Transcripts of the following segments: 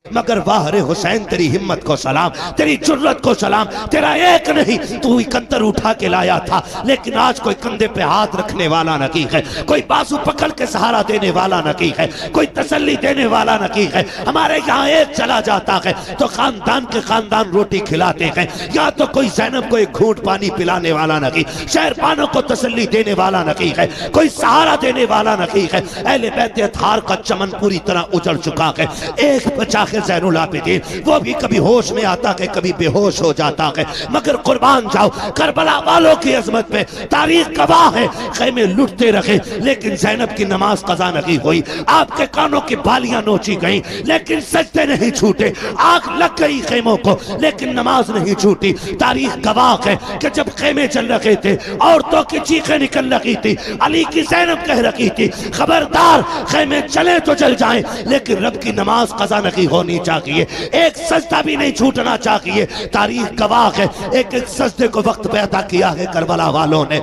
मगर वाह रे हुसैन तेरी हिम्मत को सलाम, तेरी जुर्रत को सलाम। तेरा एक नहीं तू इकंदर उठा के लाया था, लेकिन आज कोई कंधे पे हाथ रखने वाला नहीं है, कोई बाजू पकड़ के सहारा देने वाला नहीं है, कोई तसल्ली देने वाला नहीं है। हमारे यहाँ एक चला जाता है तो खानदान के खानदान रोटी खिलाते हैं, या तो कोई ज़ैनब को एक घूंट पानी पिलाने वाला नहीं, शहरबानों को तसल्ली देने वाला नहीं है, कोई सहारा देने वाला नहीं है। अहले बैत अतहार का चमन पूरी तरह उजड़ चुका है। एक बचा है ज़ैनुल आबिदीन, वो भी कभी होश में आता है कभी बेहोश हो जाता है। मगर कुर्बान जाओ करबला वालों की अजमत पे, तारीख गवाह है। खैमे लुटते रहे लेकिन ज़ैनब की नमाज कज़ा नहीं हुई, आपके कानों की बालियां नोची गई लेकिन सजदे नहीं छूटे, आग लग गई खेमों को लेकिन नमाज नहीं छूटी। तारीख गवाह है कि जब खेमे चल रहे थे औरतों की चीखें निकल रही थी, अली की ज़ैनब कह रही थी खबरदार खेमे चले तो चल जाएं लेकिन रब की नमाज कज़ा नहीं होनी चाहिए, एक सजदा भी नहीं छूटना चाहिए। तारीख गवाह है एक एक सजदे को वक्त पे अदा किया है करबला वालों ने,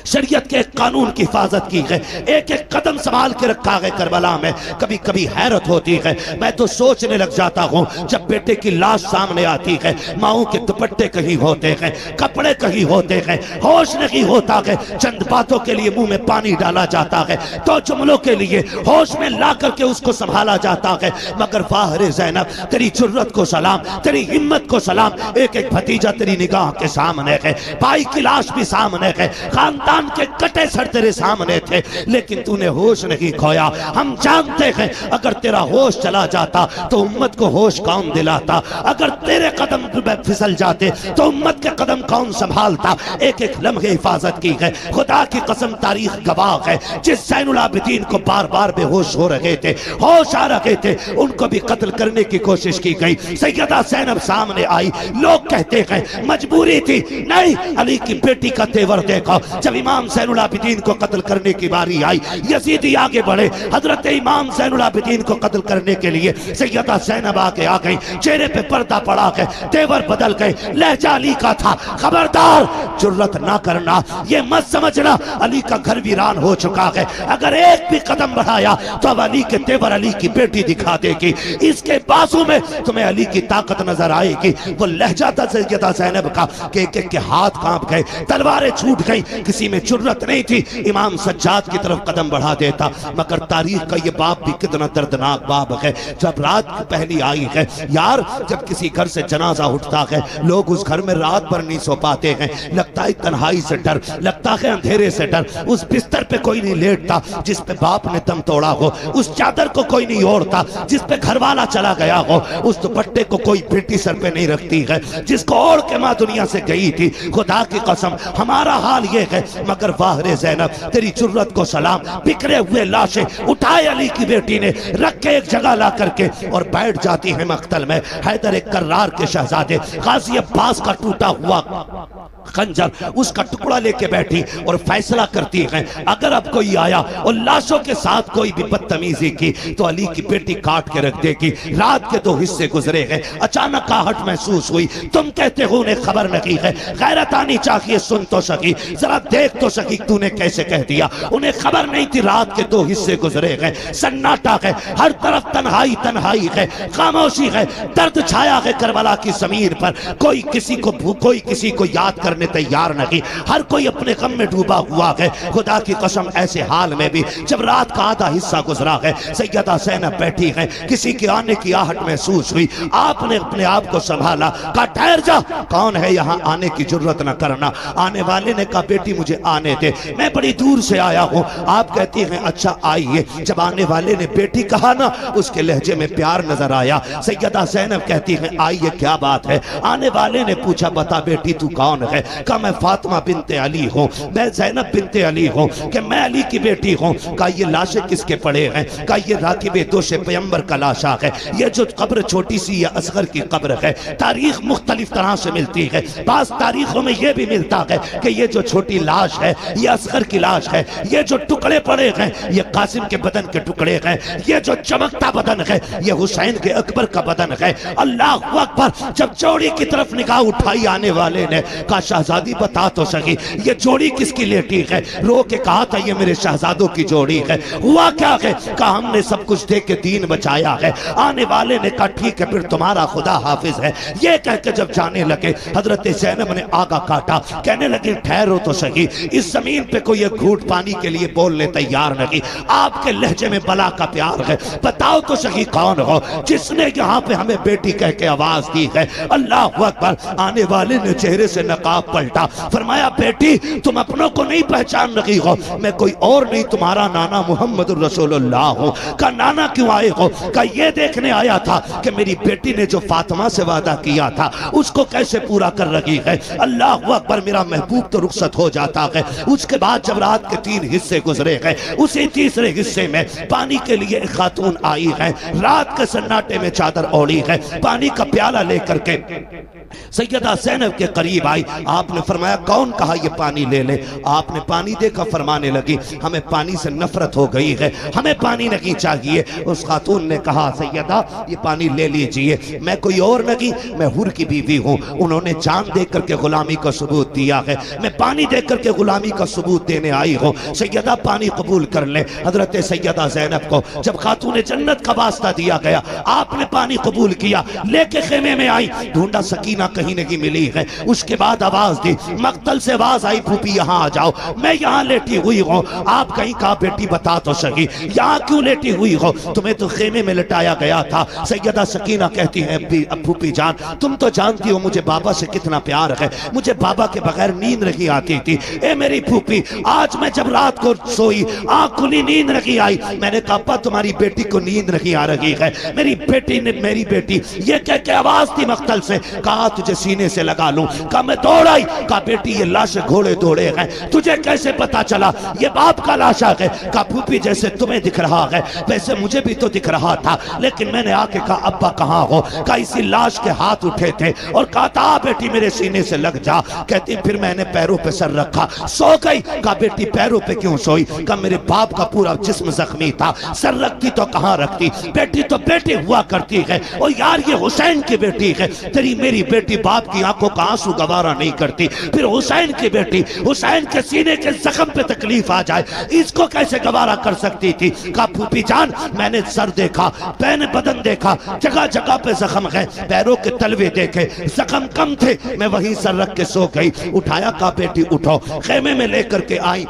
शरीयत के कानून की हिफाजत की है, एक एक कदम संभाल के रखा है करबला में। कभी कभी हैरत होती है, मैं तो सोचने लग जाता हूँ जब बेटे की लाश सामने आती है, माओं के दुपट्टे कहीं होते हैं, कपड़े कहीं होते हैं, होश नहीं होता है। चंद बातों के लिए मुंह में पानी डाला जाता है, तो जुमलों के लिए होश में ला करके उसको संभाला जाता है। मगर वाह रे ज़ैनब तेरी जुर्रत को सलाम, तेरी हिम्मत को सलाम। एक एक भतीजा तेरी निगाह के सामने है, भाई की लाश भी सामने है, खानदान के कटे सर तेरे सामने थे, लेकिन तूने होश नहीं खोया। हम जानते हैं अगर तेरा होश चला जाता तो उम्मत को होश कौन दिलाता, अगर तेरे कदम फिसल जाते तो उम्मत के कदम कौन संभालता। एक एक लम्हे हिफाजत की है, खुदा की कसम तारीख गवाह है। जिस ज़ैनुल आबिदीन को बार बार बेहोश हो रहे थे, होश आ रहे थे, उनको भी कत्ल करने की कोशिश की गई। सैयदा ज़ैनब सामने आई, लोग कहते हैं मजबूरी थी, नहीं अली की बेटी का तेवर देखो। जब इमाम ज़ैनुल आबिदीन को कत्ल करने की बारी आई, यजीदी आगे बढ़े, हजरत इमाम ज़ैनुल आबिदीन को कत्ल करने के लिए सैयदा ज़ैनब आगे आ गई, चेहरे पे पर्दा पड़ा गए, तेवर बदल गए, लहजा अली का था। खबरदार जुर्रत ना करना, ये मत समझना अली का घर वीरान हो चुका है, अगर एक भी कदम बढ़ाया तो अब अली के तेवर अली की बेटी दिखा देगी, इसके बाजू में तुम्हें अली की ताकत नजर आएगी। वो लहजा था सैयदा ज़ैनब का कि एक एक के हाथ कांप गए, तलवारें छूट गई, किसी में जुर्रत नहीं थी इमाम सज्जाद की तरफ कदम बढ़ा देता। मगर तारीख का ये बाप भी कितना दर्दनाक बाप है। जब रात पहली आई है यार, जब किसी घर से जनाजा उठता है लोग उस घर में रात भर नहीं सो पाते हैं, लगता है तन्हाई से डर, लगता है अंधेरे से डर। उस बिस्तर पे कोई नहीं लेटता जिस पे बाप ने दम तोड़ा हो, उस चादर को कोई नहीं ओढ़ता जिस पे घरवाला चला गया हो, उस दुपट्टे को कोई बेटी सर पे नहीं रखती है जिसको ओढ़ के माँ दुनिया से गई थी। खुदा की कसम हमारा हाल ये है। मगर वाह रे ज़ैनब तेरी जुर्रत को सलाम, बिखरे हुए लाशें उठाए अली की बेटी ने, रख के एक जगह ला करके और बैठ जाती है मख्तल में। हैदर एक कर्रार के शहजादे गाजी अब्बास का टूटा हुआ खंजर उसका टुकड़ा लेके बैठी और फैसला करती है अगर अब कोई आया और लाशों के साथ कोई भी बदतमीजी की तो अली की बेटी काट के रख देगी। रात के 2 हिस्से गुजरे हैं, अचानक आहट महसूस हुई। तुम कहते हो उन्हें खबर नहीं है, गैरत आनी चाहिए, सुन तो सकी, जरा देख तो सकी तूने कैसे कह दिया। उन्हें खबर नहीं थी रात के 2 हिस्से गुजरे हैं, सन्नाटा है, हर तरफ तन्हाई तन्हाई है, खामोशी है, दर्द छाया है करबला की जमीन पर। कोई किसी को याद करने तैयार नहीं, हर कोई अपने गम में डूबा हुआ है। खुदा की कसम ऐसे हाल में भी जब रात का आधा हिस्सा गुजरा है, सैयदा ज़ैनब बैठी है, किसी के आने की आहट महसूस हुई। आपने अपने आप को संभाला, कहा ठहर जा, कौन है यहाँ, आने की जरूरत न करना। आने वाले ने कहा बेटी मुझे आने दे, मैं बड़ी दूर से आया हूँ। आप कहती हैं अच्छा आइए। जब आने वाले ने बेटी कहा ना, उसके लहजे में प्यार नजर आया। सैयदा ज़ैनब कहती हैं आइए क्या बात है। आने वाले ने पूछा बता बेटी तू कौन है। कहा मैं फातिमा बिनते अली हूँ, मैं ज़ैनब बिनते अली हूँ, कि मैं अली की बेटी हूँ। कहा ये लाशें किसके पड़े हैं। कहा ये राकिबे दोशे पैगंबर का लाशा है, ये जो कब्र छोटी सी ये असगर की कब्र है। तारीख मुख्तलिफ तरह से मिलती है, बास तारीखों में ये भी मिलता है कि ये जो छोटी लाश है ये असगर की लाश है, ये जो टुकड़े पड़े हैं ये कासिम के बदन के टुकड़े हैं, ये जो चमकता बदन है ये हुसैन के अकबर का बदन है। अल्लाह अकबर। जब चौड़ी की तरफ निगाह उठाई आने वाले ने, कहा शहजादी बता तो सकी ये जोड़ी किसकी लेटी है। रो के कहा था ये मेरे शहजादों की जोड़ी है। हुआ क्या है, कहा हमने सब कुछ दे के दीन बचाया है। आने वाले ने कहा ठीक है फिर तुम्हारा खुदा हाफिज है। ये कह के जब जाने लगे हजरत ज़ैनब ने आगा काटा, कहने लगे ठहरो तो सही, इस जमीन पे कोई एक घूंट पानी के लिए बोलने तैयार नहीं। आपके लहजे में बला का प्यार है, बताओ तो सही कौन हो जिसने यहाँ पे हमें बेटी कह के आवाज दी है। अल्लाह अकबर। आने वाले ने चेहरे से नकाब पलटा, फरमाया बेटी तुम अपनों को नहीं पहचान रही हो, मैं कोई और नहीं तुम्हारा नाना मोहम्मद रसूलुल्लाह हूँ। का नाना क्यों आए हो, का ये देखने आया था कि मेरी बेटी ने जो फातिमा से वादा किया था उसको कैसे पूरा कर रही है। अल्लाह अकबर। मेरा महबूब तो रुखसत हो जाता है। उसके बाद जब रात के 3 हिस्से गुजरे गए, उसी तीसरे हिस्से में पानी के लिए एक खातून आई है, रात के सन्नाटे में चादर ओढ़ी है, पानी का प्याला लेकर के सैयदा ज़ैनब के करीब आई। आपने फरमाया कौन, कहा ये पानी ले ले। आपने पानी देखा, फरमाने लगी हमें पानी से नफरत हो गई है, हमें पानी नहीं चाहिए। उस खातून ने कहा सैयदा ये पानी ले लीजिए, मैं कोई और नहीं, मैं हुर की बीवी हूँ। उन्होंने जान दे करके गुलामी का सबूत दिया है, मैं पानी दे करके गुलामी का सबूत देने आई हूँ। सैयदा पानी कबूल कर ले। हजरत सैयदा ज़ैनब को जब खातून जन्नत का वास्ता दिया गया, आपने पानी कबूल किया, लेके खेमे में आई, ढूंढा सकीना कहीं नहीं मिली है। उसके बाद आवाज दी, मक्तल से आवाज आई फूफी यहाँ आ जाओ, मैं यहाँ लेटी हुई हूँ। आप कहीं कहा बेटी बता तो सही यहाँ क्यों लेटी हुई हो, तुम्हें तो खेमे में लटाया गया था। सैयदा सकीना कहती है फूफी जान तुम तो जानती हो मुझे बाबा से कितना प्यार है, मुझे बाबा के बगैर नींद नहीं आती थी। ए मेरी फूफी आज मैं जब रात को सोई आंख खुली नींद नहीं आई, मैंने कहा अब्बा तुम्हारी बेटी को नींद नहीं आ रही है। मेरी बेटी ने मेरी बेटी ये कह के आवाज दी मक्तल से, कहा तुझे सीने से लगा लूं। कहा मैं दौड़ आई, कहा बेटी ये लाश घोड़े दौड़े हैं, तुझे कैसे पता चला ये बाप का लाशा है। कहा फूफी जैसे तुम्हें दिख रहा है वैसे मुझे भी तो दिख रहा था, लेकिन मैंने आके कहा अब्बा कहाँ हो। कहा इसी लाश के हाथ उठे थे और कहा था बेटी मेरे सीने से लग जा। कहती फिर मैंने पैरों पे सर रखा, सो गई। कहा बेटी पैरों पे क्यों सोई, कहा मेरे बाप का पूरा जिस्म जख्मी था, सर रखती तो कहाँ रखती, बेटी तो बेटी हुआ करती है। और यार ये हुसैन की बेटी है, तेरी मेरी बेटी बाप की आंखों का आंसू गवारा नहीं करती, फिर हुसैन की बेटी हुसैन के सीने के जख्म पे तकलीफ आ जाए इसको कैसे गवारा कर सकती थी। कहा फूफी जान मैंने सर देखा, मैंने बदन देखा, जगह जगह पे जख्म है, पैरों के तलवे देखे जख्म कम थे, मैं वहीं सर रख के सो गई। उठाया, कहा बेटी उठो, खेमे में लेकर के आई,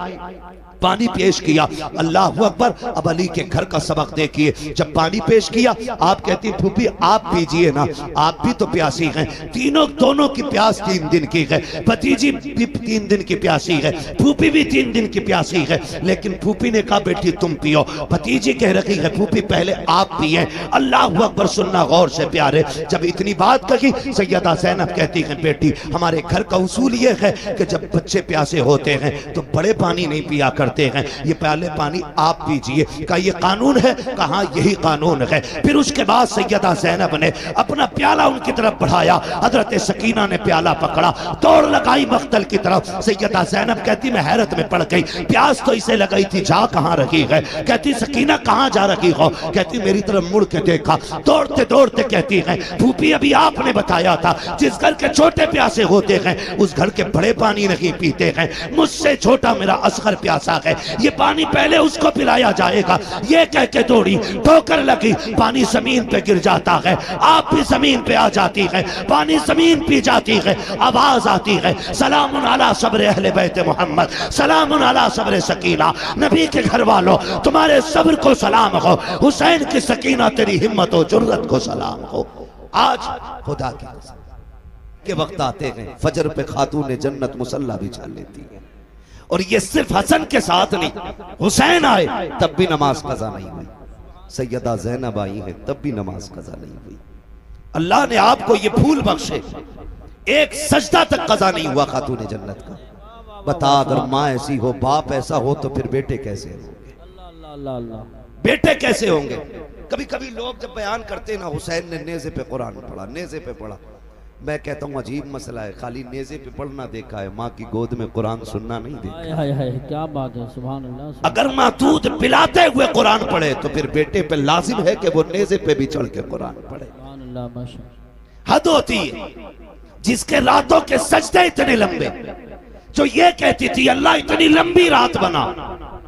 पानी पेश किया। अल्लाह अकबर। अब अली के घर का सबक देखिए, जब पानी पेश किया आप कहती फूफी आप पीजिए ना, आप भी तो प्यासी हैं। तीनों दोनों की प्यास 3 दिन की है, भतीजी भी 3 दिन की प्यासी है, फूफी भी 3 दिन की प्यासी है। लेकिन फूफी ने कहा बेटी तुम पियो, भतीजी कह रही है फूफी पहले आप पिए। अल्लाह अकबर। सुनना गौर से प्यारे, जब इतनी बात कही सैयदा ज़ैनब कहती है बेटी हमारे घर का उसूल ये है कि जब बच्चे प्यासे होते हैं तो बड़े पानी नहीं पिया करते हैं, ये पहले पानी आप पीजिए। का ये कानून है, कहा यही कानून है। फिर उसके बाद सैयदा ज़ैनब ने अपना प्याला उनकी तरफ बढ़ाया, हजरत सकीना ने प्याला पकड़ा, दौड़ लगाई मख्तल की तरफ। सैयदा ज़ैनब कहती मैं हैरत में पड़ गई, प्यास तो इसे लगाई थी, जा कहाँ रही है। कहती सकीना कहाँ जा रही हो, कहती मेरी तरफ मुड़ के देखा, दौड़ते दौड़ते कहती है फूफी अभी आपने बताया था जिस घर के छोटे प्यासे होते हैं उस घर के बड़े पानी नहीं पीते हैं, मुझसे छोटा मेरा असगर प्यासा है, ये पानी पहले उसको पिलाया जाएगा। ये कह के दौड़ी, ठोकर लगी, पानी जमीन पे गिर जाता है, आप भी जमीन पे आ जाती है, पानी जमीन पी जाती है। आवाज आती है सलामुन अला सब्र अहले बैत मोहम्मद, सलामुन अला सब्र सकीना, नबी के घर वालों तुम्हारे सब्र को सलाम हो, हुसैन की सकीना तेरी हिम्मत और जुर्रत को सलाम हो। आज खुदा के वक्त आते हैं फजर पे खातून जन्नत मुसल्ला बिछा लेती है, और ये सिर्फ हसन के साथ नहीं, हुसैन आए तब भी नमाज कज़ा नहीं हुई, सैयदा ज़ैनब आई है तब भी नमाज कज़ा नहीं हुई। अल्लाह ने आपको ये फूल बख्शे, एक सजदा तक कज़ा नहीं हुआ खातून जन्नत का। बता अगर माँ ऐसी हो, बाप ऐसा हो, तो फिर बेटे कैसे होंगे, बेटे कैसे होंगे। कभी कभी लोग जब बयान करते ना हुसैन ने नेज़े पे कुरान पढ़ा, नेज़े पे पढ़ा, मैं कहता हूँ अजीब मसला है, खाली नेज़े पे पढ़ना देखा है, माँ की गोद में कुरान सुनना नहीं देखा। हाय हाय क्या बात है, सुभान अल्लाह। अगर माँ दूध पिलाते हुए कुरान पढ़े तो फिर बेटे पे लाजिम है कि वो नेज़े पे भी चढ़ के कुरान पढ़े। हद होती है। जिसके रातों के सजदे इतने लंबे, जो ये कहती थी अल्लाह इतनी लंबी रात बना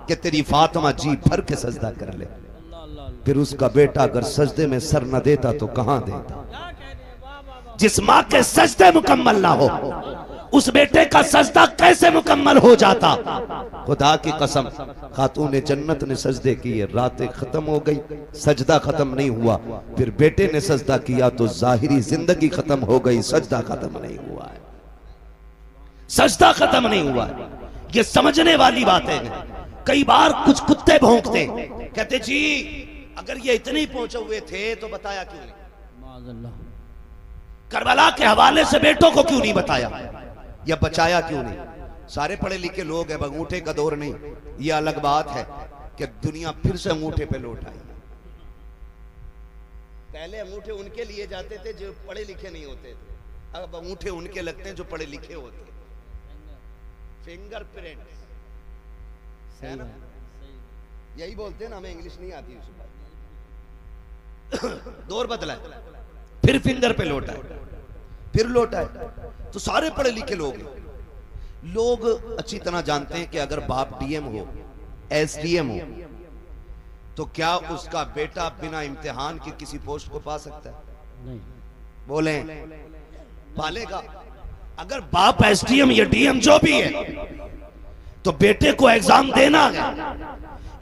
कि तेरी फातिमा जी भर के सजदा कर ले, फिर उसका बेटा अगर सजदे में सर न देता तो कहां देता। जिस मां के सजदे मुकम्मल ना हो, उस बेटे का सजदा कैसे मुकम्मल हो जाता। खुदा की कसम, खातून जन्नत ने सजदे किए, रातें खत्म हो गई, सजदा खत्म नहीं हुआ। फिर बेटे ने सजदा किया तो जाहिरी जिंदगी खत्म हो गई, सजदा खत्म नहीं हुआ है। सजदा खत्म नहीं हुआ है। ये समझने वाली बातें हैं। कई बार कुछ कुत्ते भौंकते, कहते जी अगर ये इतने ही पहुंचे हुए थे तो बताया क्यों नहीं, करबला के हवाले से बेटों को क्यों नहीं बताया, या बचाया क्यों नहीं। सारे पढ़े लिखे लोग हैं, अंगूठे का दौर नहीं। ये अलग बात है कि दुनिया फिर से अंगूठे पे लौट आई। पहले अंगूठे उनके लिए जाते थे जो पढ़े लिखे नहीं होते थे, अब अंगूठे उनके लगते हैं जो पढ़े लिखे होते। फिंगरप्रिंट है ना, यही बोलते हैं ना, हमें इंग्लिश नहीं आती। दौर बदला है, फिर फिंगर पे लौटा है, फिर लौटा है। तो सारे पढ़े लिखे लोग अच्छी तरह जानते हैं कि अगर बाप डीएम हो, एसडीएम हो, तो क्या उसका बेटा बिना इम्तिहान के किसी पोस्ट को पा सकता है? नहीं। बोले पालेगा। अगर बाप एसडीएम या डीएम जो भी है, तो बेटे को एग्जाम देना है,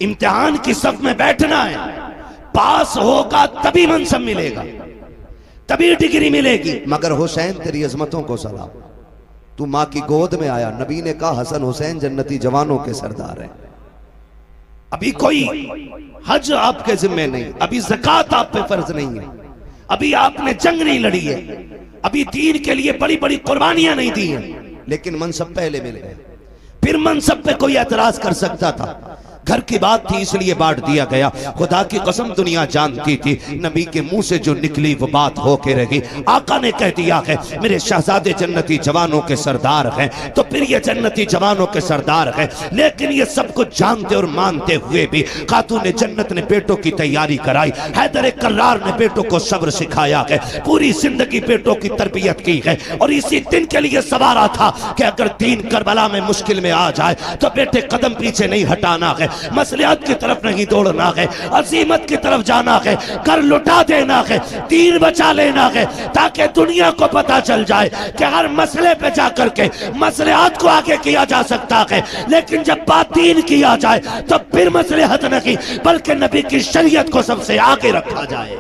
इम्तिहान की सफ में बैठना है, पास होगा तभी मनसब मिलेगा, तभी डिग्री मिलेगी। मगर हुसैन तेरी अजमतों को सलाम, तू मां की गोद में आया। नबी ने कहा हसन हुसैन जन्नती जवानों के सरदार हैं। अभी कोई हज आपके जिम्मे नहीं, अभी ज़कात आप पे फर्ज नहीं है, अभी आपने जंग नहीं लड़ी है, अभी दीन के लिए बड़ी बड़ी कुर्बानियां नहीं दी हैं, लेकिन मनसब पहले मिल गए। फिर मनसब पे कोई एतराज कर सकता था, घर की बात थी इसलिए बांट दिया गया। खुदा की कसम दुनिया जानती थी, नबी के मुंह से जो निकली वो बात होके रही। आका ने कह दिया है मेरे शहजादे जन्नती जवानों के सरदार हैं, तो फिर ये जन्नती जवानों के सरदार हैं। लेकिन ये सब कुछ जानते और मानते हुए भी खातून जन्नत ने बेटों की तैयारी कराई। हैदर कर्रार ने बेटों को सब्र सिखाया है, पूरी जिंदगी बेटों की तरबियत की है, और इसी दिन के लिए सवारा था कि अगर दीन करबला में मुश्किल में आ जाए तो बेटे कदम पीछे नहीं हटाना है, मसलियत की तरफ नहीं दौड़ना है, अजीमत की तरफ जाना है, कर लुटा देना है, दीन बचा लेना है, ताकि दुनिया को पता चल जाए कि हर मसले पे जाकर के मसलियत को आगे किया जा सकता है। लेकिन जब बात दीन किया जाए तो फिर मसलियत नहीं बल्कि नबी की शरीयत को सबसे आगे रखा जाए।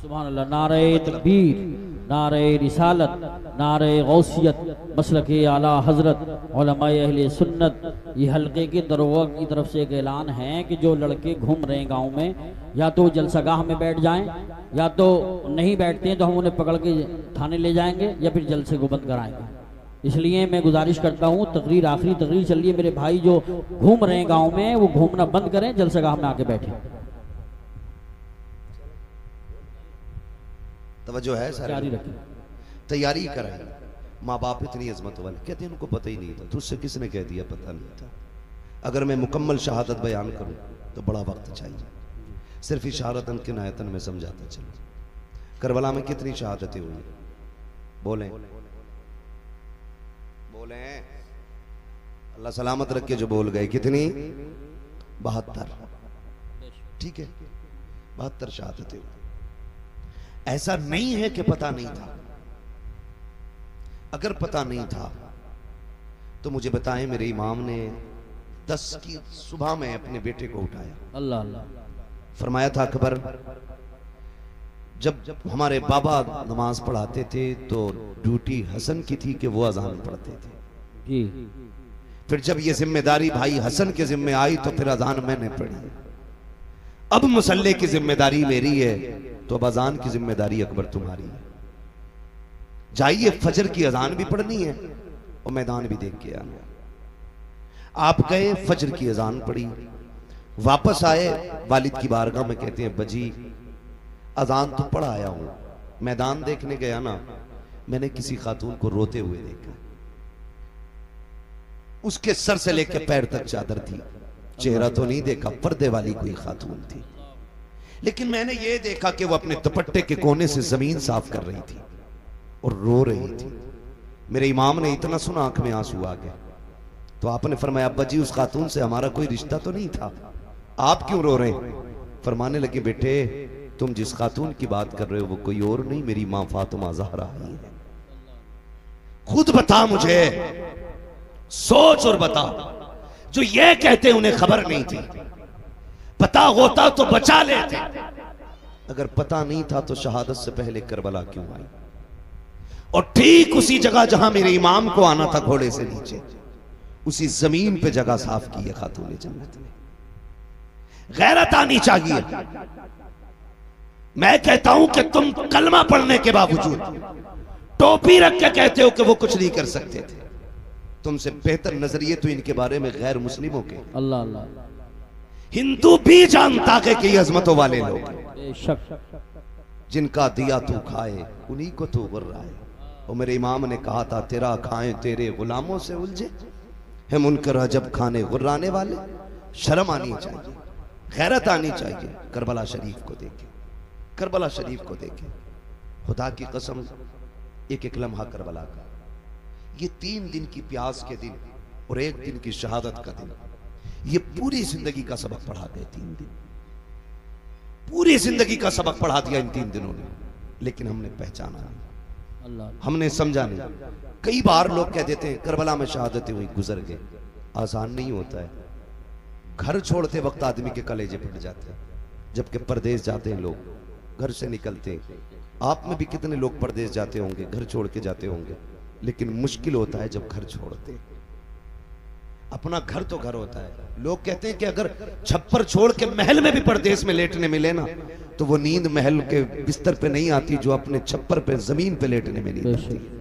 सुभान अल्लाह। नारे तकबीर, नारे रिसालत, नारे गौसियत, मसलके आला हजरत उलमाए अहले सुन्नत। ये हल्के के दरोगा की तरफ से एक ऐलान है कि जो लड़के घूम रहे हैं गांव में, या तो जलसागाह में बैठ जाएं, या तो नहीं बैठते हैं तो हम उन्हें पकड़ के थाने ले जाएंगे या फिर जलसे को बंद कराएंगे। इसलिए मैं गुजारिश करता हूँ, तकरीर आखिरी तकरीर चल रही है, मेरे भाई जो घूम रहे हैं गाँव में वो घूमना बंद करें, जलसागाह में आके बैठे। तवज्जो है सारे, जारी रखें, तैयारी करें। माँ बाप इतनी अजमत वाले, कहते हैं उनको पता ही नहीं था। तुझसे किसने कह दिया पता नहीं था? अगर मैं मुकम्मल शहादत बयान करूं तो बड़ा वक्त चाहिए, सिर्फ इशारतन किनायतन में समझाता चलो। करबला में कितनी शहादतें हुई? बोलें बोलें, अल्लाह सलामत रख के जो बोल गए। कितनी? 72। ठीक है, 72 शहादतें हुई। ऐसा नहीं है कि पता नहीं था। अगर पता नहीं था तो मुझे बताएं, मेरे इमाम ने 10 की सुबह में अपने बेटे को उठाया, अल्लाह अल्लाह, फरमाया था अकबर जब हमारे बाबा नमाज पढ़ाते थे तो ड्यूटी हसन की थी कि वो अजान पढ़ते थे जी। फिर जब ये जिम्मेदारी भाई हसन के जिम्मे आई तो फिर अजान मैंने पढ़ी। अब मुसल्ले की जिम्मेदारी मेरी है तो अब अजान की जिम्मेदारी अकबर तुम्हारी है। जाइए, फजर की अजान भी पढ़नी है और मैदान भी देख के आना। आप गए, फजर की अजान पढ़ी, वापस आए, वालिद की बारगाह में कहते हैं बजी अजान तो पढ़ आया हूं, मैदान देखने गया ना, मैंने किसी खातून को रोते हुए देखा। उसके सर से लेकर पैर तक चादर थी, चेहरा तो नहीं देखा, पर्दे वाली कोई खातून थी, लेकिन मैंने ये देखा कि वो अपने दुपट्टे के कोने से जमीन साफ कर रही थी। और रो रही थी। मेरे इमाम ने इतना सुना, आंख में आंसू आ गया। तो आपने फरमाया अब्बा जी, उस खातून से हमारा कोई रिश्ता तो नहीं था, आप क्यों रो रहे हैं? फरमाने लगे बेटे, तुम जिस खातून की बात कर रहे हो वो कोई और नहीं, मेरी मां फातिमा ज़हरा ही है। खुद बता मुझे, सोच और बता। जो ये कहते उन्हें खबर नहीं थी, पता होता तो बचा लेते। अगर पता नहीं था तो शहादत से पहले करबला क्यों आई? और ठीक उसी जगह जहां मेरे इमाम को आना था घोड़े से नीचे, उसी जमीन पे जगह साफ की है खातून जन्नत ने। गैरत आनी चाहिए। मैं कहता हूं कि तुम कलमा पढ़ने के बावजूद टोपी रख के कहते हो कि वो कुछ नहीं कर सकते थे। तुमसे बेहतर नजरिए तो इनके बारे में गैर मुस्लिमों के। अल्लाह अल्लाह। हिंदू भी जानता है कि ये अजमतों वाले लोग बेशक। जिनका दिया तू खाए उन्हीं को तू गुर्रा है। और मेरे इमाम ने कहा था, तेरा खाएं तेरे गुलामों से उलझे है मुनकर अजब खाने गुर्राने वाले। शर्म आनी चाहिए, गैरत आनी चाहिए। करबला शरीफ को देखे, करबला शरीफ को देखे। खुदा की कसम, एक एक लम्हा करबला का, ये 3 दिन की प्यास के दिन और 1 दिन की शहादत का दिन, ये पूरी जिंदगी का सबक पढ़ा गए। 3 दिन पूरी जिंदगी का सबक पढ़ा दिया इन 3 दिनों ने। लेकिन हमने पहचाना नहीं, हमने समझा नहीं। कई बार लोग कह देते हैं करबला में शहादतें हुई, गुजर गए। आसान नहीं होता है। घर छोड़ते वक्त आदमी के कलेजे फट जाते हैं। जबकि परदेश जाते हैं लोग, घर से निकलते हैं। आप में भी कितने लोग परदेश जाते होंगे, घर छोड़ के जाते होंगे। लेकिन मुश्किल होता है जब घर छोड़ते। अपना घर तो घर होता है। लोग कहते हैं कि अगर छप्पर छोड़ के महल में भी परदेश में लेटने मिले ना, तो वो नींद महल के बिस्तर पे नहीं आती जो अपने छप्पर पे जमीन पे लेटने में नींद आती है।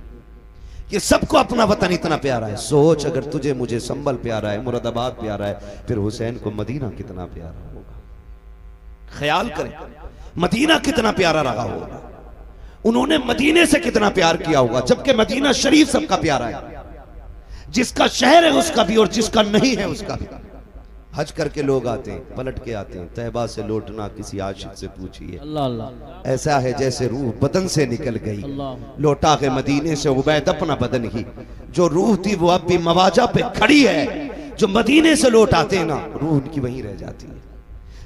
ये सबको अपना वतन इतना प्यारा है। सोच, अगर तुझे मुझे संभल प्यारा है, मुरादाबाद प्यारा है, फिर हुसैन को मदीना कितना प्यारा होगा। ख्याल करें, मदीना कितना प्यारा रहा होगा। उन्होंने मदीने से कितना प्यार किया होगा। जबकि मदीना शरीफ सबका प्यारा है, जिसका शहर है उसका भी और जिसका नहीं है उसका भी। हज करके लोग आते हैं, पलट के आते हैं। तैबा से लौटना किसी आशिक से पूछिए, ऐसा है जैसे रूह बदन से निकल गई। लौटा के मदीने से उबैद अपना बदन ही, जो रूह थी वो अब भी मवाजा पे खड़ी है। जो मदीने से लौट आते हैं ना, रूह उनकी वहीं रह जाती है।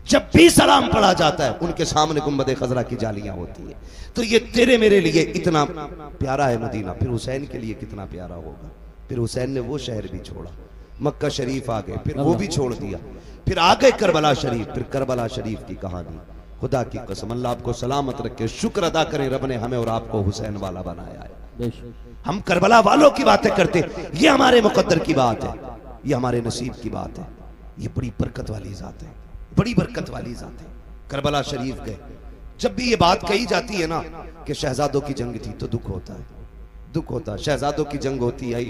जब भी सलाम पढ़ा जाता है उनके सामने गुंबद खजरा की जालियां होती है। तो ये तेरे मेरे लिए इतना प्यारा है मदीना, फिर हुसैन के लिए कितना प्यारा होगा। फिर हुसैन ने वो शहर भी छोड़ा, मक्का शरीफ आ गए, फिर वो भी छोड़ दिया, फिर आ गए करबला शरीफ। फिर करबला शरीफ की कहानी, खुदा की कसम, अल्लाह आपको सलामत रखे। शुक्र अदा करें रब ने हमें और आपको हुसैन वाला बनाया है। हम करबला वालों की बातें करते, ये हमारे मुकद्दर की बात है, ये हमारे नसीब की बात है। ये बड़ी बरकत वाली जात है, बड़ी बरकत वाली जात है। करबला शरीफ गए। जब भी ये बात कही जाती है ना कि शहजादों की जंग थी, तो दुख होता है, दुख होता है। शहजादों की जंग होती है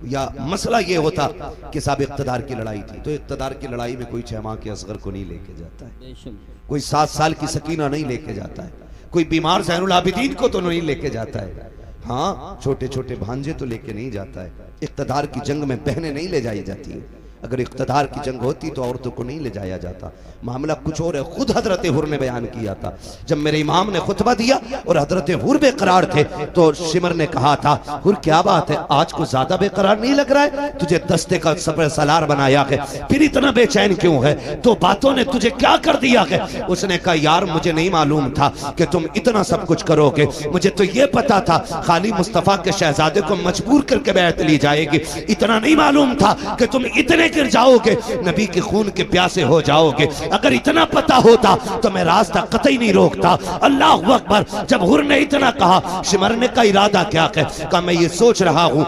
या मसला ये होता कि साहब इक़्तिदार की लड़ाई थी, तो इक़्तिदार की लड़ाई में कोई 6 माह के असगर को नहीं लेके जाता है, कोई 7 साल की सकीना नहीं लेके जाता है, कोई बीमार ज़ैनुल आबिदीन को तो नहीं लेके जाता है। हाँ, छोटे छोटे भांजे तो लेके नहीं जाता है। इक़्तिदार की जंग में बहनें नहीं ले जाई जाती है। अगर इक़्तिदार की जंग होती तो औरतों को नहीं ले जाया जाता। मामला कुछ और है। खुद हजरत हुर ने बयान किया था, जब मेरे इमाम ने खुतबा दिया और हजरत हुर बेकरार थे, तो शिमर ने कहा था, हुर क्या बात है, आज को ज्यादा बेकरार नहीं लग रहा है? तुझे दस्ते का सफर सलार बनाया है, फिर इतना बेचैन क्यों है? तो बातों ने तुझे क्या कर दिया है? उसने कहा, यार मुझे नहीं मालूम था कि तुम इतना सब कुछ करोगे। मुझे तो ये पता था खाली मुस्तफा के शहजादे को मजबूर करके बैत ली जाएगी। इतना नहीं मालूम था कि तुम इतने गिर जाओगे, नबी के खून के प्यासे हो जाओगे। अगर इतना पता होता तो मैं रास्ता कतई नहीं रोकता। अल्लाह अकबर। जब हुर ने इतना कहा, शिमरने का इरादा क्या है? कहा, मैं ये सोच रहा हूं,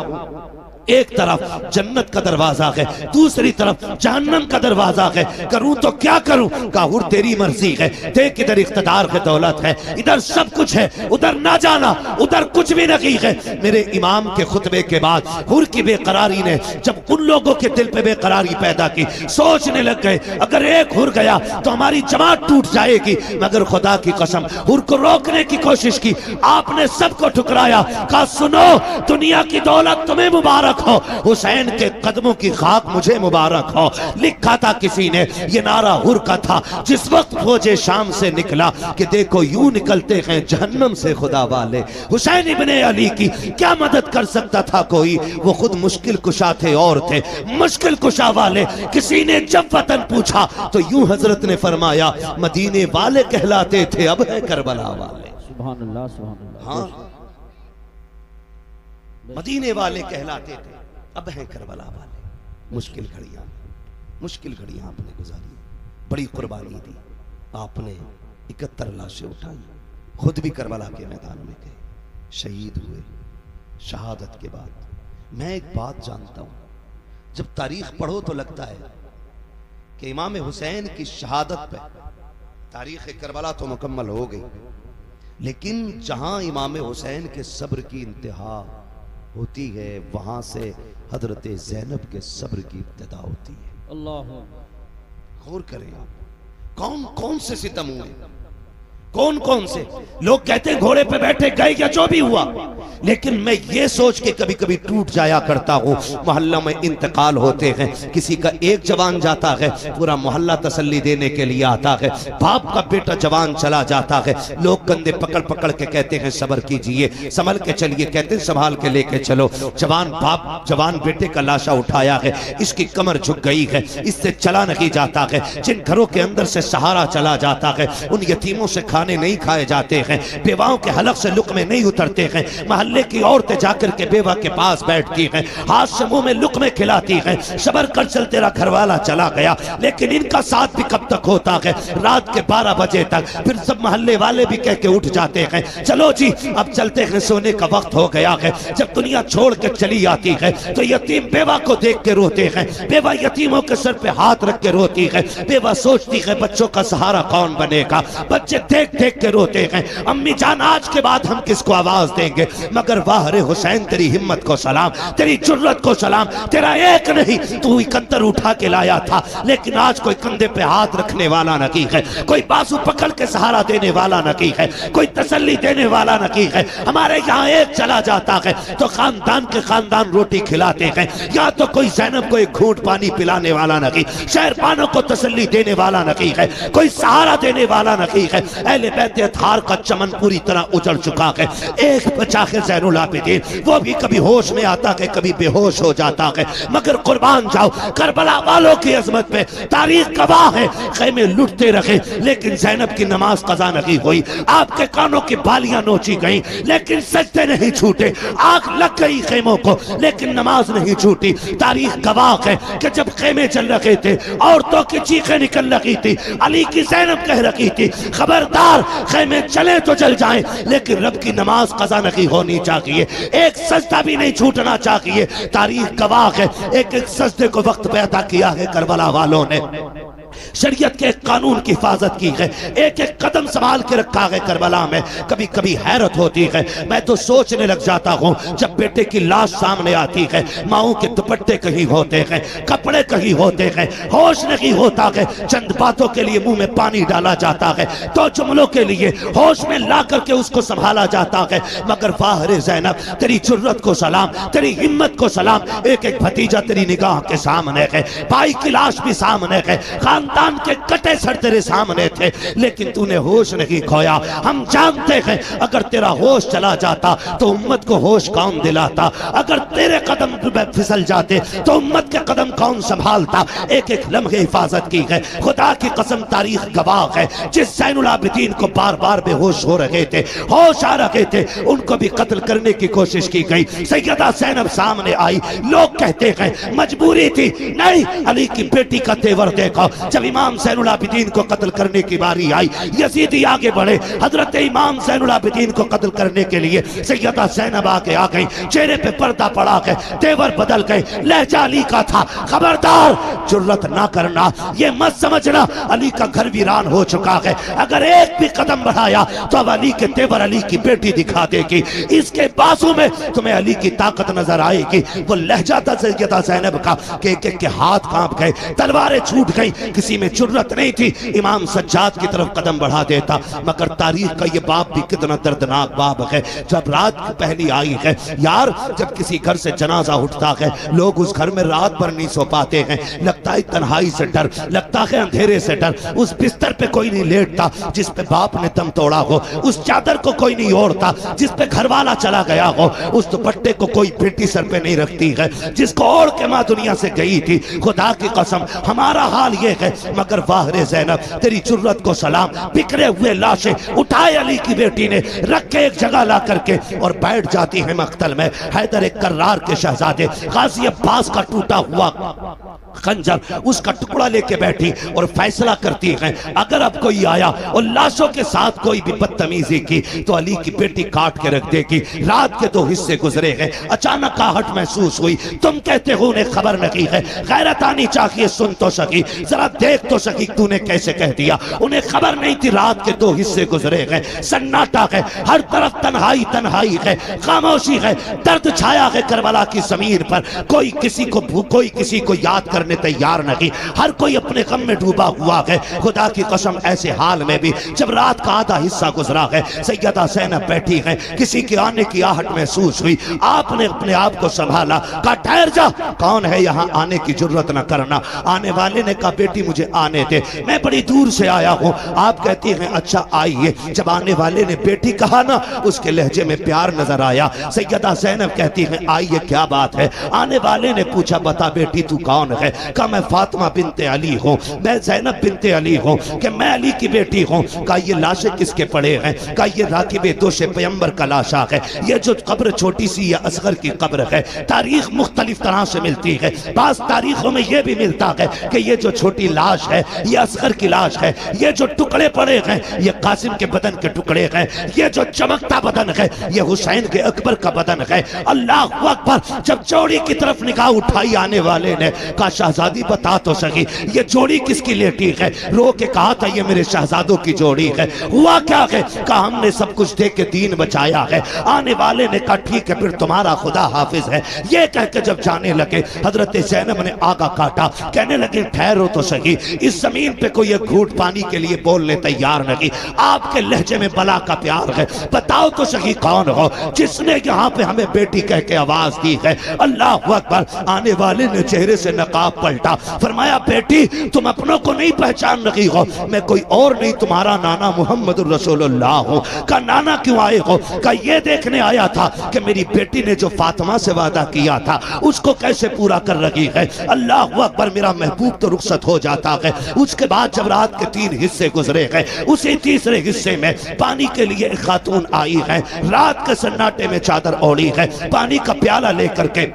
एक तरफ जन्नत का दरवाजा है, दूसरी तरफ जहन्नम का दरवाजा है, करूं तो क्या करूं? कहा, हुर तेरी मर्जी है। देख, इधर इख्तिदार है, दौलत है, इधर सब कुछ है, उधर ना जाना, उधर कुछ भी नहीं है। मेरे इमाम के खुतबे के बाद हुर की बेकरारी ने जब उन लोगों के दिल पे बेकरारी पैदा की, सोचने लग गए अगर एक हुर गया तो हमारी जमात टूट जाएगी। मगर खुदा की कसम, हुर को रोकने की कोशिश की, आपने सबको ठुकराया। कहा, सुनो, दुनिया की दौलत तुम्हें मुबारक मुबारक हो, हुसैन के कदमों की खाक मुझे मुबारक हो। लिखा था किसी ने, ये नारा हुर का था जिस वक्त फौजे शाम से निकला कि देखो यूं निकलते हैं जहन्नम से खुदा वाले। हुसैन इब्ने अली की क्या मदद कर सकता था कोई, वो खुद मुश्किल कुशा थे और थे मुश्किल कुशा वाले। किसी ने जब वतन पूछा तो यूं हजरत ने फरमाया मदीने वाले कहलाते थे अब है करबला वाले। सुभान अल्लाह, सुभान अल्लाह। हाँ, मदीने वाले कहलाते थे अब है करबला वाले। मुश्किल घड़ियां आपने गुजारी, बड़ी कुर्बानी दी आपने, 71 लाशें उठाई, खुद भी करबला के मैदान में गए, शहीद हुए। शहादत के बाद मैं एक बात जानता हूं, जब तारीख पढ़ो तो लगता है कि इमाम हुसैन की शहादत पे तारीख करबला तो मुकम्मल हो गई, लेकिन जहां इमाम हुसैन के सब्र की इंतहा होती है वहां से हजरत ज़ैनब के सब्र की इब्तिदा होती है। अल्लाह, गौर करें आप, कौन कौन से सितम हुए, कौन कौन से लोग कहते हैं घोड़े पे बैठे गए या जो भी हुआ, लेकिन मैं ये सोच के कभी कभी टूट जाया करता हूँ, मोहल्ला में इंतकाल होते हैं, किसी का एक जवान जाता है, पूरा मोहल्ला तसल्ली देने के लिए आता है, बाप का बेटा जवान चला जाता है, लोग कंधे पकड़ पकड़ के कहते हैं सब्र कीजिए, संभल के चलिए, कहते हैं संभाल के लेके चलो। जवान बाप जवान बेटे का लाशा उठाया है, इसकी कमर झुक गई है, इससे चला नहीं जाता है, जिन घरों के अंदर से सहारा चला जाता है उन यतीमों से खाने नहीं खाए जाते हैं, बेवाओं के हलक से लुक्मे नहीं उतरते हैं, मोहल्ले की औरतें जाकर के बेवा के पास बैठती हैं, हाथ से मुंह में लुक्मे खिलाती हैं, सबर कर चल तेरा घरवाला चला गया, लेकिन इनका साथ भी कब तक होता है, रात के 12 बजे तक। फिर सब मोहल्ले वाले भी कह के उठ जाते हैं चलो जी अब चलते हैं, सोने का वक्त हो गया है। जब दुनिया छोड़ के चली आती है तो यतीम बेवा को देख के रोते हैं, बेवा यतीमों के सर पे हाथ रख के रोती है, बेवा सोचती है बच्चों का सहारा कौन बनेगा, बच्चे देख देख के रोते हैं अम्मी जान आज के बाद हम किसको आवाज देंगे। मगर वाह रे हुसैन तेरी हिम्मत को सलाम, तेरी जुर्रत को सलाम, तेरा एक नहीं तू 71 उठा के लाया था, लेकिन आज कोई कंधे पे हाथ रखने वाला नहीं है, कोई बाजू पकड़ के सहारा देने वाला नहीं है, कोई तसल्ली देने वाला नहीं है। हमारे यहाँ एक चला जाता है तो खानदान के खानदान रोटी खिलाते हैं, या तो कोई ज़ैनब को एक घूंट पानी पिलाने वाला नहीं, शहरबानों को तसल्ली देने वाला नहीं है, कोई सहारा देने वाला नहीं है। अहले बैत अतहार का चमन पूरी तरह उजड़ चुका है, एक बचा है ज़ैनुल आबिदीन, वो भी कभी होश में आता है कभी बेहोश हो जाता है। मगर कुर्बान जाओ करबला वालों की अजमत पे, तारीख गवाह है, खेमे लुटते रहे लेकिन ज़ैनब की नमाज कज़ा नहीं हुई, आपके कानों की बालियां नोची गई लेकिन सजदे नहीं छूटे, आग लग गई खेमों को लेकिन नमाज नहीं छूटी। तारीख गवाह है कि जब खेमे चल रहे थे औरतों की चीखें निकल रही थी, अली की ज़ैनब कह रही थी खबरदार खेमे चले तो चल जाएं लेकिन रब की नमाज कज़ा नहीं होनी चाहिए, एक सजदा भी नहीं छूटना चाहिए। तारीख गवाह है एक एक सजदे को वक्त पे अदा किया है करबला वालों ने, शरीयत के कानून की हिफाजत की है, एक एक कदम संभाल के रखा है करबला में। कभी कभी हैरत होती है, मैं तो सोचने लग जाता हूँ जब बेटे की लाश सामने आती है, माओं के दुपट्टे कहीं होते हैं, कपड़े कहीं होते हैं, होश नहीं होता है, चंद बातों के लिए मुंह में पानी डाला जाता है, तो जुमलों के लिए होश में ला करके उसको संभाला जाता है। मगर वाह रे ज़ैनब तेरी जुर्रत को सलाम, तेरी हिम्मत को सलाम, एक एक भतीजा तेरी निगाह के सामने है, भाई की लाश भी सामने है, खानदान के कटे सर तेरे सामने थे लेकिन तूने होश नहीं खोया। हम जानते हैं अगर तेरा होश चला जाता तो उम्मत को होश कौन दिलाता, अगर तेरे कदम फिसल जाते तो उम्मत के कदम कौन संभालता। एक एक लम्हे हिफाजत की है, खुदा की कसम तारीख गवाह है, जिस ज़ैनुल आबिदीन को बार बार बेहोश हो रहे थे, होश आ रहे थे, उनको भी कत्ल करने की कोशिश की गई। सैयदा ज़ैनब सामने आई, लोग कहते हैं मजबूरी थी, नहीं अली की बेटी का तेवर देखो। जब इमाम ज़ैनुल आबिदीन को कत्ल करने की बारी आई, यजीदी आगे बढ़े, हजरत इमाम ज़ैनुल आबिदीन को कत्ल करने के लिए सैयदा ज़ैनब आगे आ गई, चेहरे पे पर्दा पड़ा है, तेवर बदल गए, लहजा अली का था, खबरदार जुर्रत ना करना, ये मत समझना अली का घर वीरान हो चुका है, अगर एक भी कदम बढ़ाया तो अब अली के तेवर अली की बेटी दिखा देगी, इसके बाजू में तुम्हें अली की ताकत नजर आएगी। वो लहजा था सैयदा ज़ैनब का कि एक एक के हाथ कांप गए, तलवारें छूट गई, किसी में जुर्रत नहीं थी इमाम सज्जाद की तरफ कदम बढ़ा देता। मगर तारीख का ये बाप भी कितना दर्दनाक बाप है। जब रात पहली आई है यार, जब किसी घर से जनाजा उठता है लोग उस घर में रात भर नहीं सो पाते हैं। लगता है तन्हाई से डर, लगता है अंधेरे से डर। उस बिस्तर पे कोई नहीं लेटता जिस पे बाप ने दम तोड़ा हो, उस चादर को कोई नहीं ओढ़ता जिस पे घर वाला चला गया हो, उस दुपट्टे को कोई बेटी सर पे नहीं रखती है जिसको ओढ़ के माँ दुनिया से गई थी। खुदा की कसम हमारा हाल ये है। मगर वाह रे ज़ैनब, तेरी जुर्रत को सलाम। बिखरे हुए लाशें उठाए अली की बेटी ने, रख के एक जगह ला करके और बैठ जाती है मक्तल में। हैदर एक कर्रार के शहजादे गाजी अब्बास का टूटा हुआ खंजर, उसका टुकड़ा लेके बैठी और फैसला करती है अगर अब कोई आया और लाशों के साथ कोई भी बदतमीजी की तो अली की बेटी काट के रख देगी। रात के 2 हिस्से गुजरे हैं, अचानक आहट महसूस हुई। तुम कहते हो उन्हें खबर नहीं है, गैरत आनी चाहिए, सुन तो सकी, जरा देख तो सकी तूने कैसे कह दिया। उन्हें खबर नहीं थी रात के 2 हिस्से गुजरे हैं, सन्नाटा है, हर तरफ तन्हाई तन्हाई है, खामोशी है, दर्द छाया है करबला की जमीन पर। कोई किसी को याद करने तैयार नहीं, हर कोई अपने गम में डूबा हुआ है। खुदा की कसम ऐसे हाल में भी जब रात का आधा हिस्सा गुजरा है, सैयदा ज़ैनब बैठी है, किसी के आने की आहट महसूस हुई। आपने अपने आप को संभाला, कहा ठहर जा, कौन है यहाँ, आने की जरूरत न करना। आने वाले ने कहा बेटी मुझे आने दे, मैं बड़ी दूर से आया हूँ। आप कहती हैं अच्छा आइए। जब आने वाले ने बेटी कहा ना, उसके लहजे में प्यार नजर आया। सैयदा ज़ैनब कहती है आइए, क्या बात है। आने वाले ने पूछा बता बेटी तू कौन है। कहा मैं फातिमा बिनते अली हूँ, मैं ज़ैनब बिनते अली हूँ, कि मैं अली की बेटी हूँ। कहा ये लाशें किसके पड़े हैं। कहा ये राकिब दोशे पैगंबर का लाशा है। ये जो कब्र छोटी सी ये असगर की कब्र है। तारीख मुख्तलिफ तरह से मिलती है। बास तारीखों में यह भी मिलता है कि ये जो छोटी लाश है ये असगर की लाश है। ये जो टुकड़े पड़े हैं ये कासिम के बदन के टुकड़े हैं। ये जो चमकता बदन है ये हुसैन के अकबर का बदन है। अल्लाह अकबर। जब जोड़ी की तरफ निगाह उठाई आने वाले ने, कहा शहजादी बता तो सही ये जोड़ी किसकी लेटी है। रो के कहा था ये मेरे शहजादों की जोड़ी है। हुआ क्या है। कहा हमने सब कुछ दे के दीन बचाया है। आने वाले ने कहा ठीक है फिर तुम्हारा खुदा हाफिज है। ये कह के जब जाने लगे हजरत ज़ैनब ने आगा काटा, कहने लगे ठहरो तो सही, इस जमीन पे कोई एक घूंट पानी के लिए बोलने तैयार नहीं। आपके लहजे में बला का प्यार है, बताओ तो सही कौन हो जिसने यहाँ पे हमें बेटी कह के आवाज दी है। अल्लाह अकबर। आने वाले ने चेहरे से नकाब पलटा, फरमाया बेटी तुम अपनों को नहीं पहचान रही हो, मैं कोई और नहीं तुम्हारा नाना मोहम्मद रसूलुल्लाह हूँ। का नाना क्यों आए हो। का ये देखने आया था कि मेरी बेटी ने जो फातिमा से वादा किया था उसको कैसे पूरा कर रही है। अल्लाह अकबर। मेरा महबूब तो रुखसत हो जाता है। उसके बाद जब रात के 3 हिस्से गुजरे हैं, उसी तीसरे हिस्से में पानी के लिए एक खातून आई है। रात के सन्नाटे में चादर ओढ़ी है, पानी का प्याला लेकर के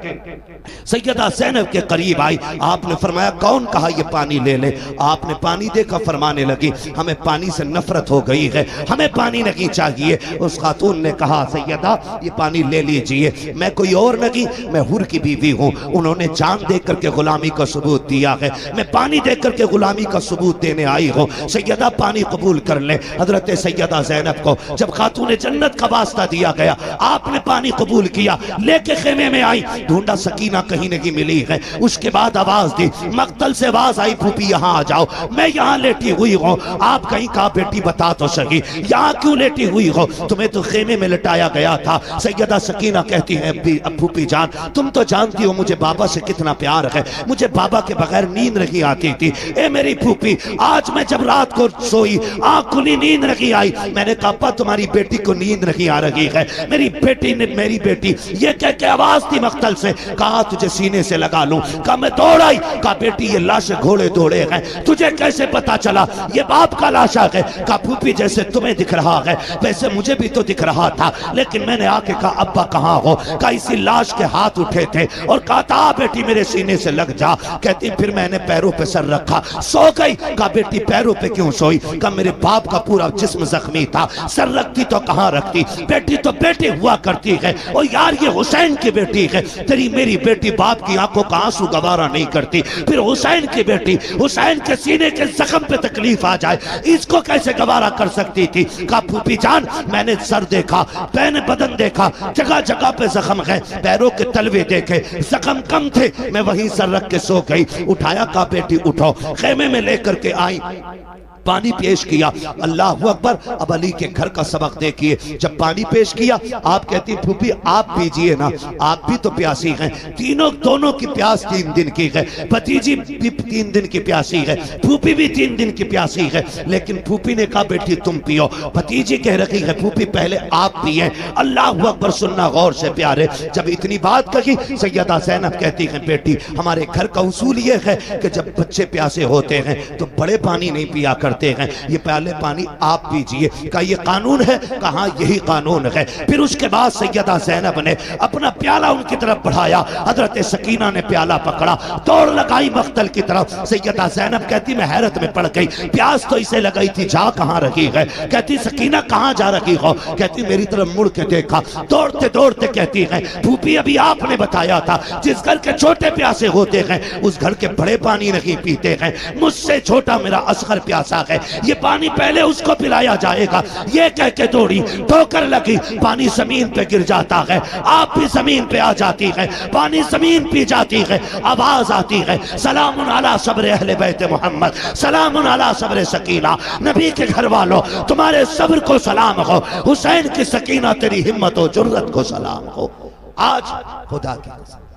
सैयदा ज़ैनब के करीब आई। आपने फरमाया कौन। कहा ये पानी ले ले। आपने पानी देखा, फरमाने लगी हमें पानी से नफरत हो गई है, हमें पानी नहीं चाहिए। उस खातून ने कहा सैयदा ये पानी ले लीजिए, मैं कोई और नहीं, मैं हुर की बीवी हूँ। उन्होंने जान दे करके गुलामी का सबूत दिया है, मैं पानी दे करके गुलामी का सबूत देने आई हूँ। सैयदा पानी कबूल कर ले। हजरत सैयदा ज़ैनब को जब खातून जन्नत का वास्ता दिया गया, आपने पानी कबूल किया, लेके खेमे में आई। ढूंढा सकीना कहीं नहीं मिली है। उसके बाद आवाज दी, मक्तल से आवाज आई फूफी यहाँ आ जाओ, मैं यहाँ लेटी हुई हूँ। आप कहीं कहा बेटी बता तो सही यहाँ क्यों लेटी हुई हो, तुम्हें तो खेमे में लटाया गया था। सैयदा सकीना कहती है फूफी जान तुम तो जानती हो मुझे बाबा से कितना प्यार है, मुझे बाबा के बगैर नींद नहीं आती थी। ए मेरी फूफी आज मैं जब रात को सोई आँख खुली नींद नहीं आई। मैंने कहा तुम्हारी बेटी को नींद नहीं आ रही है। मेरी बेटी ने मेरी बेटी ये कह के आवाज थी मक्तल से, कहा तुझे सीने से लगा लूं। कहा मैं दौड़ आई। कहा बेटी ये लाश घोड़े दौड़े हैं, तुझे कैसे पता चला ये बाप का लाशा है। कहा फूफी जैसे तुम्हें दिख रहा है वैसे मुझे भी तो दिख रहा था, लेकिन मैंने आके कहा अब्बा कहाँ हो। कहा इसी लाश के हाथ उठे थे और कहा था बेटी मेरे सीने से लग जा। कहती फिर मैंने पैरों पे सर रखा, सो गई। कहा बेटी पैरों पे क्यों सोई। कहा मेरे बाप का पूरा जिस्म जख्मी था, सर रखती तो कहाँ रखती, बेटी तो बेटी हुआ करती है। और यार ये हुसैन की बेटी है, तेरी मेरी बेटी बाप की आंखों का आंसू गवारा नहीं करती, फिर हुसैन की बेटी हुसैन के सीने के जख्म पे तकलीफ आ जाए, इसको कैसे गवारा कर सकती थी। कहा फूफी जान, मैंने सर देखा, मैंने बदन देखा, जगह जगह पे जख्म है, पैरों के तलवे देखे, जख्म कम थे, मैं वहीं सर रख के सो गई। उठाया, कहा बेटी उठो, खेमे में लेकर के आई, पानी पेश किया। अल्लाह अकबर। अब अली के घर का सबक देखिए, जब पानी पेश किया, आप कहती फूफी आप पीजिए ना, आप भी तो प्यासी हैं। तीनों दोनों की प्यास 3 दिन की है, भतीजी भी 3 दिन की प्यासी है, फूफी भी 3 दिन की प्यासी है। लेकिन फूफी ने कहा बेटी तुम पियो, भतीजी कह रही है फूफी पहले आप पिए। अल्लाह अकबर। सुनना गौर से प्यारे, जब इतनी बात कही, सैयदा ज़ैनब कहती है बेटी हमारे घर का उसूल ये है कि जब बच्चे प्यासे होते हैं तो बड़े पानी नहीं पिया करते हैं, ये पहले पानी आप पीजिए। का ये कानून है? कहा यही कानून है। फिर उसके बाद सैयदा ज़ैनब ने अपना प्याला उनकी तरफ बढ़ाया, हजरत सकीना ने प्याला पकड़ा, दौड़ लगाई मख्तल की तरफ। सैयदा ज़ैनब कहती मैं हैरत में पड़ गई, प्यास तो इसे लगाई थी, जा कहां रही है? कहती सकीना कहां जा रही हो? कहती मेरी तरफ मुड़ के देखा, दौड़ते दौड़ते कहती है फूफी अभी आपने बताया था जिस घर के छोटे प्यासे होते हैं उस घर के बड़े पानी नहीं पीते हैं, मुझसे छोटा मेरा असगर प्यासा है, ये पानी पहले उसको पिलाया जाएगा। ये कह के दौड़ी, ठोकर लगी, पानी जमीन पे गिर जाता है, आप भी जमीन पे आ जाती है, पानी जमीन पी जाती है, आवाज आती है सलामुन अला सब्र अहले बैत मोहम्मद, सलामुन अला सब्र सकीना, नबी के घर वालों तुम्हारे सब्र को सलाम हो, हुसैन की सकीना तेरी हिम्मत और जुर्रत को सलाम हो। आज खुदा की कसम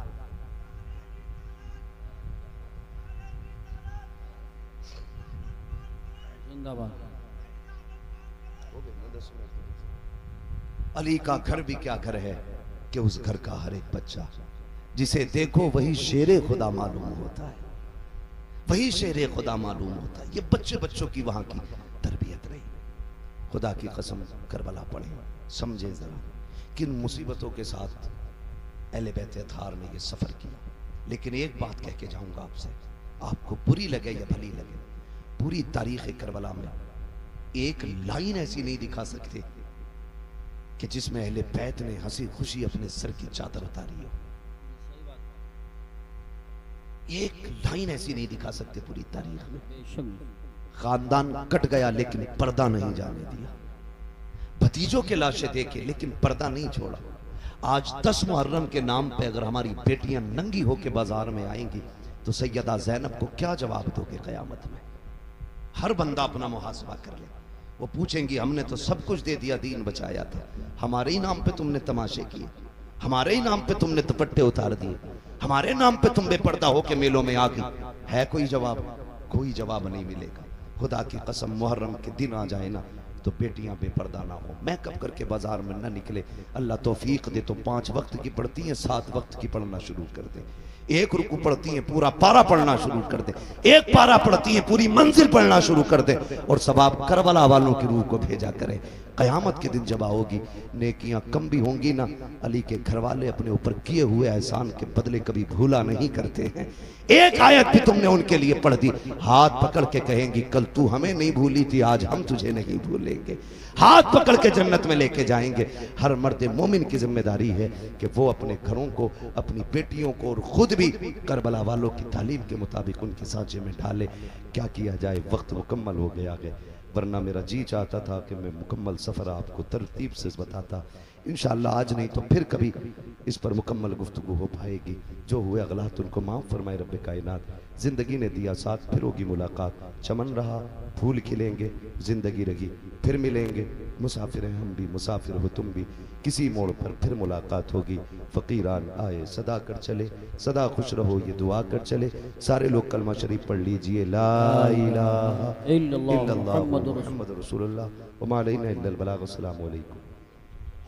अली का घर भी क्या घर है कि उस घर का हर एक बच्चा जिसे देखो वही शेरे खुदा मालूम होता है, वही शेरे खुदा मालूम होता है। ये बच्चे बच्चों की वहां की तरबियत रही। खुदा की कसम करबला पढ़े, समझे जरा किन मुसीबतों के साथ अहले बैत अतहार ने ये सफर किया। लेकिन एक बात कह के जाऊंगा आपसे, आपको बुरी लगे या भली लगे, पूरी तारीख करबला में एक लाइन ऐसी नहीं दिखा सकते कि जिसमें अहले बैत ने हंसी खुशी अपने सर की चादर उतारी हो। एक लाइन ऐसी नहीं दिखा सकते पूरी तारीख में। खानदान कट गया लेकिन पर्दा नहीं जाने दिया, भतीजों के लाशें देखे लेकिन पर्दा नहीं छोड़ा। आज 10 मुहर्रम के नाम पे अगर हमारी बेटियां नंगी होके बाजार में आएंगी तो सैयदा ज़ैनब को क्या जवाब दोगे क़यामत में? हर बंदा अपना मुहासबा कर ले। वो पूछेंगी हमने तो सब कुछ दे दिया, दीन बचाया था, हमारे ही नाम पे तुमने तमाशे किए, हमारे ही नाम पे तुमने दुपट्टे उतार दिए, हमारे नाम पे तुम बेपर्दा होके मेलों में आ गई। है कोई जवाब? कोई जवाब नहीं मिलेगा। खुदा की कसम मुहर्रम के दिन आ जाए ना तो बेटियां बेपर्दा ना हो, मेकअप करके बाजार में ना निकले। अल्लाह तौफीक दे तो 5 वक्त की पढ़ती हैं, 7 वक्त की पढ़ना शुरू कर दे। 1 रुकू पढ़ती हैं, पूरा पारा पढ़ना शुरू कर दे। 1 पारा पढ़ती हैं, पूरी मंजिल पढ़ना शुरू कर दे। और सवाब करबला वालों की रूह को भेजा करे। क़यामत के दिन जब आओगी नेकियां कम भी होंगी ना, अली के घर वाले अपने ऊपर किए हुए एहसान के बदले कभी भूला नहीं करते हैं। एक आयत भी तुमने उनके लिए पढ़ दी, हाथ पकड़ के कहेंगी कल तू हमें नहीं भूली थी, आज हम तुझे नहीं भूलेंगे। हाथ पकड़ के जन्नत में लेके जाएंगे। हर मर्द मोमिन की जिम्मेदारी है कि वो अपने घरों को, अपनी बेटियों को और खुद भी करबला वालों की तालीम के मुताबिक उनके सांचे में ढाले। क्या किया जाए, वक्त मुकम्मल हो गया है, वरना मेरा जी चाहता था कि मैं मुकम्मल सफ़र आपको तरतीब से बताता। इंशाअल्लाह आज नहीं तो फिर कभी इस पर मुकम्मल गुफ्तगू हो पाएगी। जो हुए अगलात उनको माफ़ फरमाए रब्बे कायनात। ज़िंदगी ने दिया साथ, फिर होगी मुलाकात। चमन रहा फूल खिलेंगे, ज़िंदगी रही फिर मिलेंगे। मुसाफिर हैं हम भी, मुसाफिर हो तुम भी, किसी मोड़ पर फिर मुलाकात होगी। फ़कीरान आए सदा कर चले, सदा खुश रहो ये दुआ कर चले। सारे लोग कलमा शरीफ पढ़ लीजिए, ला इलाहा इल्लल्लाह मुहम्मदुर रसूलुल्लाह व मा अलैना इल्लल बलाग। अस्सलामु अलैकुम।